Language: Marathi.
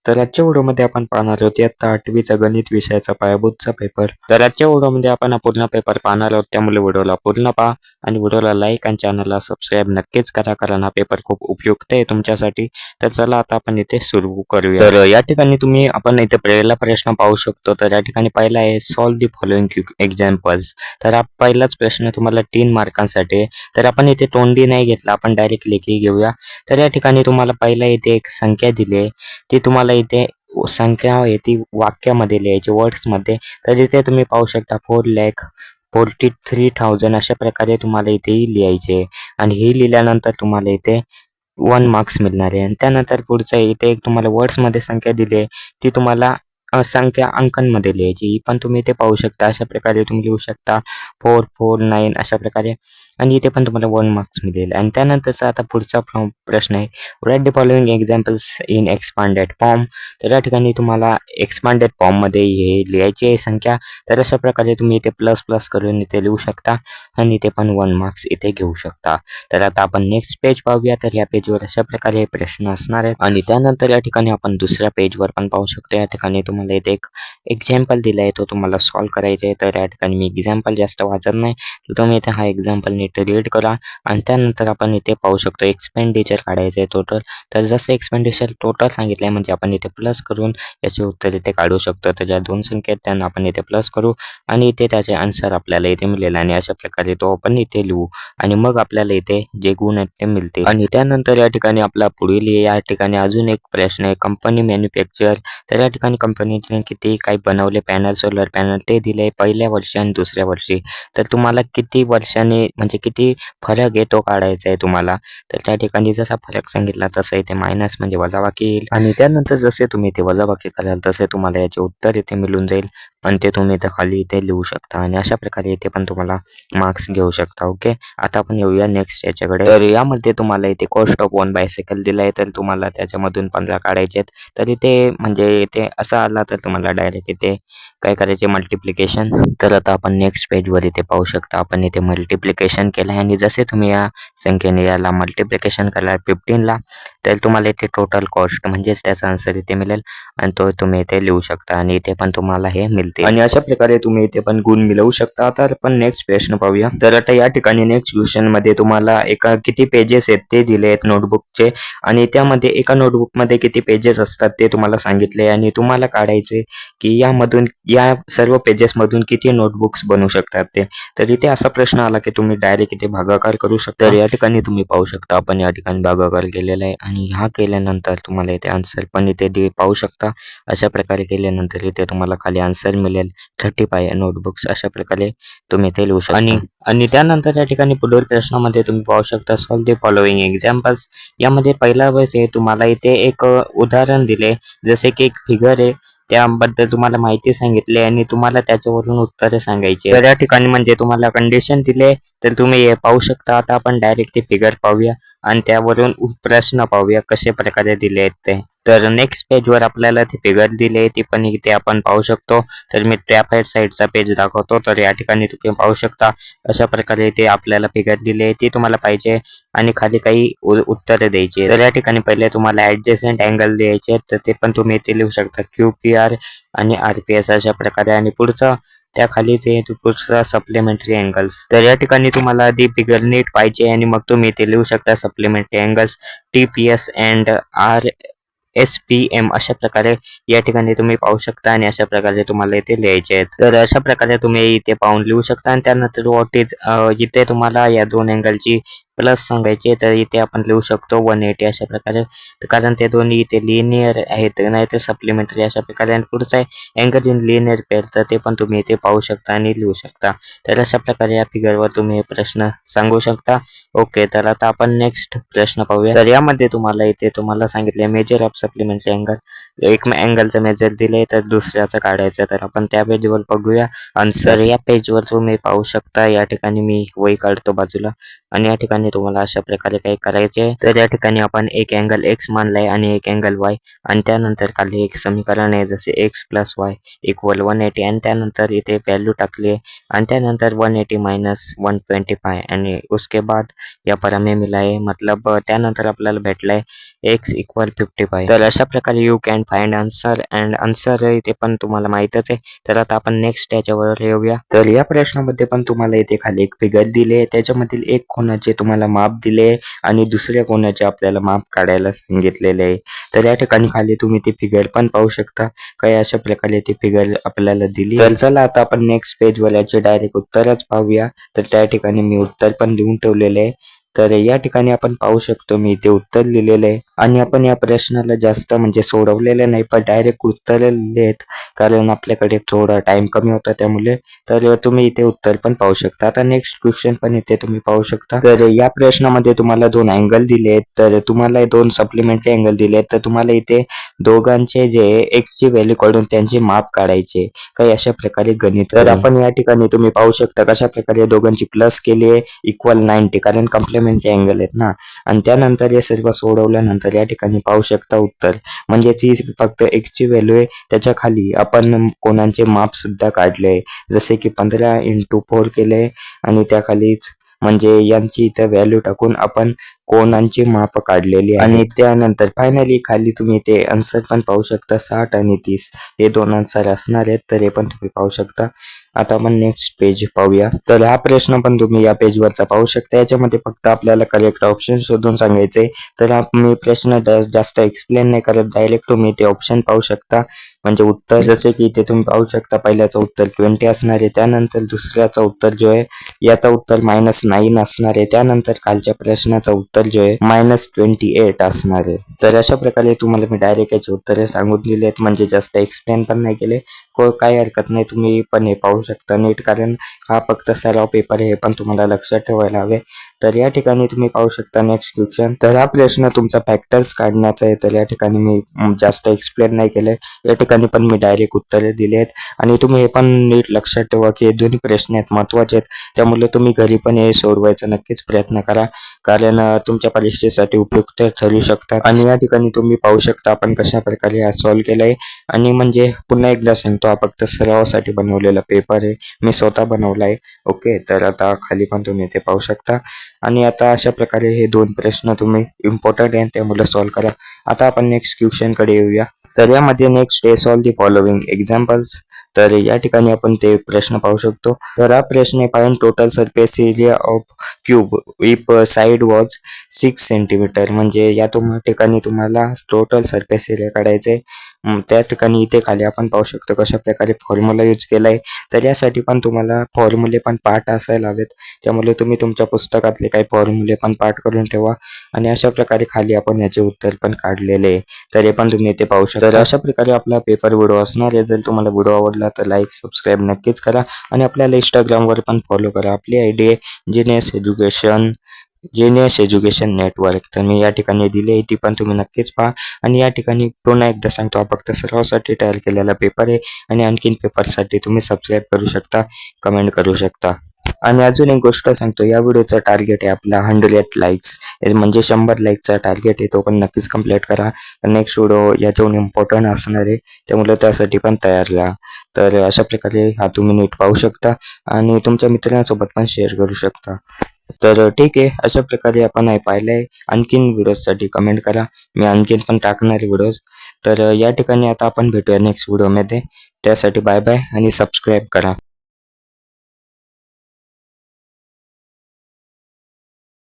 तर आजच्या व्हिडिओमध्ये आपण पाहणार आहोत इयत्ता 8वीचा गणित विषयाचा पायाभूतचा पेपर. तर आजच्या व्हिडिओमध्ये आपण हा पूर्ण पेपर पाहणार आहोत, त्यामुळे व्हिडिओला पूर्ण पहा आणि व्हिडिओला लाईक आणि चॅनलला सबस्क्राईब नक्कीच करा, कारण हा पेपर खूप उपयुक्त आहे तुमच्यासाठी. तर चला आता आपण इथे सुरू करूया. तर या ठिकाणी आपण इथे पहिला प्रश्न पाहू शकतो. तर या ठिकाणी पहिला आहे सॉल्व द फॉलोइंग एक्झाम्पल्स. तर हा पहिलाच प्रश्न तुम्हाला 3 मार्कांसाठी आहे. तर आपण इथे तोंडी नाही घेतला, आपण डायरेक्ट लेखी घेऊया. तर या ठिकाणी तुम्हाला पहिला इथे एक संख्या दिली आहे, ती तुम्हाला इथे संख्या आहे ती वाक्यामध्ये लिहायची, वर्ड्समध्ये. तर इथे तुम्ही पाहू शकता 4,43,000 अशा प्रकारे तुम्हाला इथेही लिहायचे आणि हे लिहिल्यानंतर तुम्हाला इथे 1 मार्क्स मिळणार आहे. आणि त्यानंतर पुढचं इथे एक तुम्हाला वर्ड्समध्ये संख्या दिली आहे, ती तुम्हाला संख्या अंकांमध्ये लिहायची. ही पण तुम्ही इथे पाहू शकता. अशा प्रकारे तुम्ही लिहू शकता 449 अशा प्रकारे, आणि इथे पण तुम्हाला 1 मार्क्स मिळेल. आणि त्यानंतरचा आता पुढचा प्रश्न आहे write the following examples in expanded form. तर या ठिकाणी तुम्हाला एक्सपांडेड फॉर्ममध्ये हे लिहायची आहे संख्या. तर अशा प्रकारे तुम्ही इथे प्लस प्लस करून इथे लिहू शकता आणि इथे पण 1 मार्क्स इथे घेऊ शकता. तर आता आपण नेक्स्ट पेज पाहूया. तर या पेजवर अशा प्रकारे हे प्रश्न असणार आहेत आणि त्यानंतर या ठिकाणी आपण दुसऱ्या पेजवर पण पाहू शकतो. या ठिकाणी तुम्हाला इथे एक एक्झाम्पल दिला आहे, तो तुम्हाला सॉल्व करायचा आहे. तर या ठिकाणी मी एक्झाम्पल जास्त वाचत नाही, तर तुम्ही इथे हा एक्झाम्पल नीट रीड करा. आणि त्यानंतर आपण इथे पाहू शकतो एक्सपेंडिचर काढायचं आहे टोटल. तर जसं एक्सपेंडिचर टोटल सांगितलं आहे, म्हणजे आपण इथे प्लस करून याचे उत्तर इथे काढू शकतो. तर ज्या 2 संख्या आहेत त्यांना आपण इथे प्लस करू आणि इथे त्याचे आन्सर आपल्याला इथे मिळेल आणि अशा प्रकारे तो आपण इथे लिहू आणि मग आपल्याला इथे जे गुण आहेत ते मिळतील. आणि त्यानंतर या ठिकाणी आपला पुढील या ठिकाणी अजून एक प्रश्न आहे कंपनी मॅन्युफॅक्चर. तर या ठिकाणी कंपनीने किती काही बनवले पॅनल, सोलर पॅनल ते दिले पहिल्या वर्षी आणि दुसऱ्या वर्षी. तर तुम्हाला किती वर्षांनी म्हणजे किती फरक आहे तो काढायचा आहे तुम्हाला. तर त्या ठिकाणी जसा फरक सांगितला तसं इथे मायनस म्हणजे वजाबाकी येईल आणि त्यानंतर जसे तुम्ही इथे वजाबाकी कराल तसे तुम्हाला याचे उत्तर इथे मिळून जाईल आणि ते तुम्ही इथे खाली इथे लिहू शकता आणि अशा प्रकारे इथे पण तुम्हाला मार्क्स घेऊ शकता. ओके, आता आपण येऊया नेक्स्ट याच्याकडे. तर यामध्ये तुम्हाला इथे कॉस्ट ऑफ 1 बायसायकल दिला आहे, तर तुम्हाला त्याच्यामधून 15 काढायचे आहेत. तर इथे म्हणजे इथे असं आला तर तुम्हाला डायरेक्ट इथे काय करायचे मल्टिप्लिकेशन. तर आता आपण नेक्स्ट पेजवर इथे पाहू शकता आपण इथे मल्टिप्लिकेशन केलं आहे आणि जसे तुम्ही या संख्येने याला मल्टिप्लिकेशन केला 15ला, तर तुम्हाला इथे टोटल कॉस्ट म्हणजेच त्याचा आन्सर इथे मिळेल आणि तो तुम्ही इथे लिहू शकता आणि इथे पण तुम्हाला हे मिळते आणि अशा प्रकारे तुम्ही इथे पण गुण मिळवू शकता. तर आपण नेक्स्ट प्रश्न पाहूया. तर आता या ठिकाणी नेक्स्ट क्वेश्चन मध्ये तुम्हाला एका किती पेजेस आहेत ते दिले आहेत नोटबुकचे आणि त्यामध्ये एका नोटबुकमध्ये किती पेजेस असतात ते तुम्हाला सांगितले आणि तुम्हाला काढायचे की यामधून या सर्व पेजेसमधून किती नोटबुक्स बनवू शकतात ते. तर इथे असा प्रश्न आला की तुम्ही डायरेक्ट इथे भागाकार करू शकता. तर या ठिकाणी तुम्ही पाहू शकता आपण या ठिकाणी भागाकार केलेला आहे आणि हा केल्यानंतर तुम्हाला इथे आन्सर पण इथे पाहू शकता. अशा प्रकारे केल्यानंतर इथे तुम्हाला खाली आन्सर मिळेल 35 नोटबुक्स. अशा प्रकारे तुम्ही इथे लिहू शकता आणि त्यानंतर या ठिकाणी पुढील प्रश्नामध्ये तुम्ही पाहू शकता सॉल्व द फॉलोइंग एक्झाम्पल्स. यामध्ये पहिला वेळेस तुम्हाला इथे एक उदाहरण दिले, जसे की एक फिगर आहे त्याबद्दल तुम्हाला माहिती सांगितली आणि तुम्हाला त्याच्यावरून उत्तरे सांगायची. तर या ठिकाणी म्हणजे तुम्हाला कंडिशन दिले, तर तुम्ही हे पाहू शकता. आता आपण डायरेक्ट ते फिगर पाहूया आणि त्यावरून प्रश्न पाहूया कशा प्रकारे दिले आहेत ते. तर नेक्स्ट पेजवर आपल्याला ते फिगर दिले ती पण इथे आपण पाहू शकतो. तर मी टॅप राईट साईडचा पेज दाखवतो. तर या ठिकाणी तुम्ही पाहू शकता अशा प्रकारे ते आपल्याला फिगर दिले ती तुम्हाला पाहिजे आणि खाली काही उत्तरे द्यायची. तर या ठिकाणी पहिले तुम्हाला ऍडजसेंट अँगल द्यायचे, तर ते पण तुम्ही इथे लिहू शकता QPR आणि RPS अशा प्रकारे. आणि पुढचा त्या खालीच आहे पुढचा सप्लिमेंटरी अँगल्स. तर या ठिकाणी तुम्हाला आधी फिगर नीट पाहिजे आणि मग तुम्ही इथे लिहू शकता supplementary angles TPS and RSPM अशा प्रकारे या ठिकाणी तुम्ही पाहू शकता आणि अशा प्रकारे तुम्हाला इथे लिहायचे आहेत. तर अशा प्रकारे तुम्ही इथे पाहून लिहू शकता आणि त्यानंतर व्हॉट इज इथे तुम्हाला या 2 अँगलची प्लस सांगायचे, तर इथे आपण लिहू शकतो 180 अशा प्रकारे, कारण ते दोन्ही इथे लिनियर आहेत, नाही तर सप्लिमेंटरी अशा प्रकारे. आणि पुढचा आहे अँगल इन लिनियर पेअर, तर ते पण तुम्ही इथे पाहू शकता आणि लिहू शकता. तर अशा प्रकारे या फिगरवर तुम्ही प्रश्न सांगू शकता. ओके, तर आता आपण नेक्स्ट प्रश्न पाहूया. तर यामध्ये तुम्हाला सांगितले मेजर ऑफ सप्लिमेंटरी अँगल. एक अँगलचं मेजर दिले तर दुसऱ्याचं काढायचं. तर आपण त्या पेजवर बघूया आन्सर. या पेजवर तुम्ही पाहू शकता या ठिकाणी मी वही काढतो बाजूला आणि या ठिकाणी ठिकाणी तुम्हाला अशा प्रकारे काही करायचे. तर या ठिकाणी आपण एक अँगल x मानलाय आणि एक अँगल y आणि त्यानंतर खाली एक समीकरण आहे जसे x प्लस y इक्वल 180 आणि त्यानंतर इथे व्हॅल्यू टाकली आणि त्यानंतर 180 माइनस 125 आणि उसके बाद यहाँ पर हमें मिला है मतलब त्यानंतर आपल्याला भेटलाय x इक्वल 55. तर अशा प्रकारे you can find answer and answer इथे पण तुम्हाला माहीतच आहे. तर आता आपण नेक्स्ट याच्यावर येऊया. तर या प्रश्नामध्ये पण तुम्हाला इथे खाली एक फिगर दिली आहे, त्याच्यामधील एक कोणाचे तुम्हाला माप दिले आणि दुसऱ्या कोणाचे आपल्याला माप काढायला सांगितलेले आहे. तर या ठिकाणी खाली तुम्ही ती फिगर पण पाहू शकता. काही अशा प्रकारे ती फिगर आपल्याला दिली. तर चला आता आपण नेक्स्ट पेजवर याचे डायरेक्ट उत्तरच पाहूया. तर त्या ठिकाणी मी उत्तर पण लिहून ठेवलेले आहे. तर या ठिकाणी आपण पाहू शकतो मी इथे उत्तर लिहिलेलं आहे आणि आपण या प्रश्नाला जास्त म्हणजे सोडवलेलं नाही पण डायरेक्ट उत्तर लिहिलेत कारण आपल्याकडे थोडा टाइम कमी होता त्यामुळे. तर तुम्ही इथे उत्तर पण पाहू शकता. आता नेक्स्ट क्वेश्चन पण इथे तुम्ही पाहू शकता. तर या प्रश्नामध्ये तुम्हाला दोन अँगल दिले आहेत, तर तुम्हाला दोन सप्लिमेंटरी अँगल दिले आहेत. तर तुम्हाला इथे दोघांचे जे x ची व्हॅल्यू काढून त्यांचे माप काढायचे. काही अशा प्रकारे गणित. तर आपण या ठिकाणी तुम्ही पाहू शकता कशा प्रकारे दोघांची प्लस केली आहे इक्वल 90 कारण कॉम्प्लिमेंटरी अँगल आहेत ना. आणि त्यानंतर हे सर्व सोडवल्यानंतर या ठिकाणी पाहू शकता उत्तर म्हणजेच ही फक्त x ची व्हॅल्यू आहे. त्याच्या खाली आपण कोणाचे माप सुद्धा काढले जसे की 15 × 4 केले आणि त्याखालीच म्हणजे यांची इथं व्हॅल्यू टाकून आपण कोणांची माप काढलेली आहे. आणि त्यानंतर फायनली खाली तुम्ही ते आन्सर पण पाहू शकता 60 आणि 30 हे दोन आन्सर असणार आहेत. तर हे पण तुम्ही पाहू शकता. आता आपण नेक्स्ट पेज पाहूया. तर हा प्रश्न पण तुम्ही या पेजवरचा पाहू शकता. याच्यामध्ये फक्त आपल्याला करेक्ट ऑप्शन शोधून सांगायचे. तर मी प्रश्न जास्त एक्सप्लेन नाही करत, डायरेक्ट तुम्ही ते ऑप्शन पाहू शकता म्हणजे उत्तर. जसे की इथे तुम्ही पाहू शकता पहिल्याचं उत्तर 20 असणार आहे, त्यानंतर दुसऱ्याचं उत्तर जो आहे याचा उत्तर -9 असणार आहे, त्यानंतर खालच्या प्रश्नाचं उत्तर जो आहे -28 असणार आहे. तर अशा प्रकारे तुम्हाला मी डायरेक्ट याचे उत्तरे सांगून दिले आहेत म्हणजे जास्त एक्सप्लेन पण नाही केले. काही हरकत नाही, तुम्ही पण हे पाहू शकता नीट कारण हा फक्त सराव पेपर आहे, हे पण तुम्हाला लक्षात ठेवायला हवे. तर या ठिकाणी तुम्ही पाहू शकता नेक्स्ट क्वेश्चन. तर हा प्रश्न तुमचा फॅक्टर्स काढण्याचा आहे. तर या ठिकाणी मी जास्त एक्सप्लेन नाही केलंय, या ठिकाणी पण मी डायरेक्ट उत्तरे दिली आहेत आणि तुम्ही हे पण नीट लक्षात ठेवा की हे दोन्ही प्रश्न आहेत महत्त्वाचे आहेत. त्यामुळे तुम्ही घरी पण हे सोडवायचा नक्कीच प्रयत्न करा कारण तुमच्या परीक्षेसाठी उपयुक्त ठरू शकतात. आणि या ठिकाणी तुम्ही पाहू शकता आपण कशा प्रकारे हा सॉल्व्ह केलाय आणि म्हणजे पुन्हा एकदा सांगतो हा फक्त सरावासाठी बनवलेला पेपर आहे, मी स्वतः बनवलाय. ओके, तर आता खाली पण तुम्ही ते पाहू शकता. आणि आता अशा प्रकारे हे दोन प्रश्न तुम्ही इम्पॉर्टंट आहे त्यामुळे सॉल्व्ह करा. आता आपण नेक्स्ट क्वेश्चन कडे येऊया. तर यामध्ये नेक्स्ट आहे सॉल्व्ह दी फॉलोइंग एक्झाम्पल्स. तर या ठिकाणी आपण ते प्रश्न पाहू शकतो. तर हा प्रश्न आहे find total surface area of cube if side was 6 centimetre. म्हणजे या ठिकाणी तुम्हाला टोटल सरफेस एरिया काढायचे. त्या ठिकाणी इथे खाली आपण पाहू शकतो कशा प्रकारे फॉर्म्युला यूज केलाय. तर यासाठी पण तुम्हाला फॉर्म्युले पण पाठ असायला हवेत, त्यामुळे तुम्ही तुमच्या पुस्तकातले काही फॉर्म्युले पण पाठ करून ठेवा. आणि अशा प्रकारे खाली आपण याचे उत्तर पण काढलेले आहे, तर हे पण तुम्ही इथे पाहू शकता. तर अशा प्रकारे आपला पेपर व्हिडिओ असणार आहे. जर तुम्हाला व्हिडिओ आवडला तर लाईक सबस्क्राईब नक्कीच करा आणि आपल्याला इंस्टाग्रामवर पण फॉलो करा. आपली आयडी आहे जेनियस एज्युकेशन नेटवर्क. तर मी या ठिकाणी दिली आहे, ती पण तुम्ही नक्कीच पहा. आणि या ठिकाणी पुन्हा एकदा सांगतो हा फक्त सरावासाठी तयार केलेला पेपर आहे आणि आणखीन पेपरसाठी तुम्ही सबस्क्राईब करू शकता, कमेंट करू शकता. आणि अजून एक गोष्ट सांगतो, या व्हिडिओचा टार्गेट आहे आपला 100 लाईक्स, म्हणजे 100 लाईकचा टार्गेट आहे, तो पण नक्कीच कंप्लीट करा. नेक्स्ट व्हिडिओ याच्याहून इम्पॉर्टंट असणार आहे त्यामुळे त्यासाठी पण तयार राहा. तर अशा प्रकारे हा तुम्ही नीट पाहू शकता आणि तुमच्या मित्रांसोबत पण शेअर करू शकता. तर ठीक आहे, अशा प्रकारे आपण हे पाहिलंय. आणखीन व्हिडिओसाठी कमेंट करा, मी आणखीन पण टाकणार व्हिडिओज. तर या ठिकाणी आता आपण भेटूया नेक्स्ट व्हिडिओमध्ये. त्यासाठी बाय बाय आणि सबस्क्राईब करा.